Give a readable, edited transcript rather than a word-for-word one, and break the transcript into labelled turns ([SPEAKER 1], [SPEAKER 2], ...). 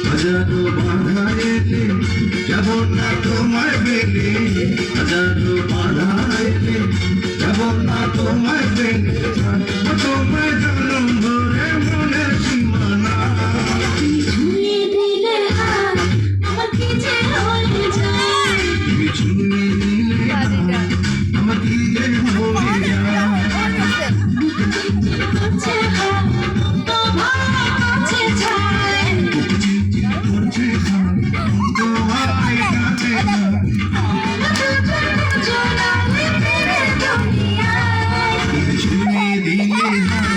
[SPEAKER 1] হাজারো বাধা এলে যাব না তোমার বেলে, হাজারো বাধা এলে যাব না তোমার বেলে, তোমার জন্ম ভরে মনের সীমানা।
[SPEAKER 2] ছুঁয়ে দিলে হাত আমার কি যে হয়ে যায়,
[SPEAKER 1] তুমি ছুঁয়ে দিলে হাত আমার কি যে হয়ে যায়।
[SPEAKER 2] করছে হাত তোমার কাছে যায়,
[SPEAKER 1] করছে হাত তোমার কাছে যায়।
[SPEAKER 2] জোড়ালে মেরে দুনিয়ায়
[SPEAKER 1] তুমি ছুঁয়ে দিলে হাত